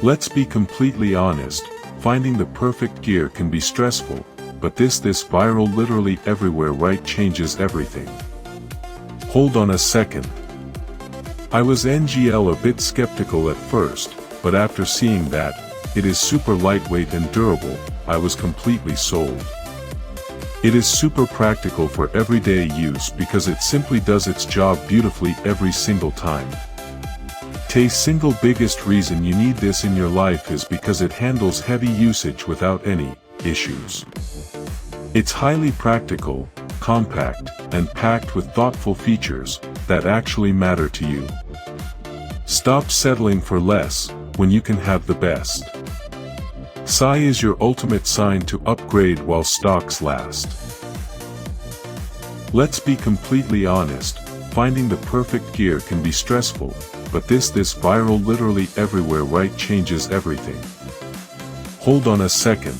Let's be completely honest, finding the perfect gear can be stressful, but this viral literally everywhere right changes everything. Hold on a second. I was NGL a bit skeptical at first, but after seeing that it is super lightweight and durable, I was completely sold. It is super practical for everyday use because it simply does its job beautifully every single time. The single biggest reason you need this in your life is because it handles heavy usage without any issues. It's highly practical, compact, and packed with thoughtful features that actually matter to you. Stop settling for less when you can have the best. SAI is your ultimate sign to upgrade while stocks last. Let's be completely honest, finding the perfect gear can be stressful, but this viral literally everywhere right changes everything. Hold on a second.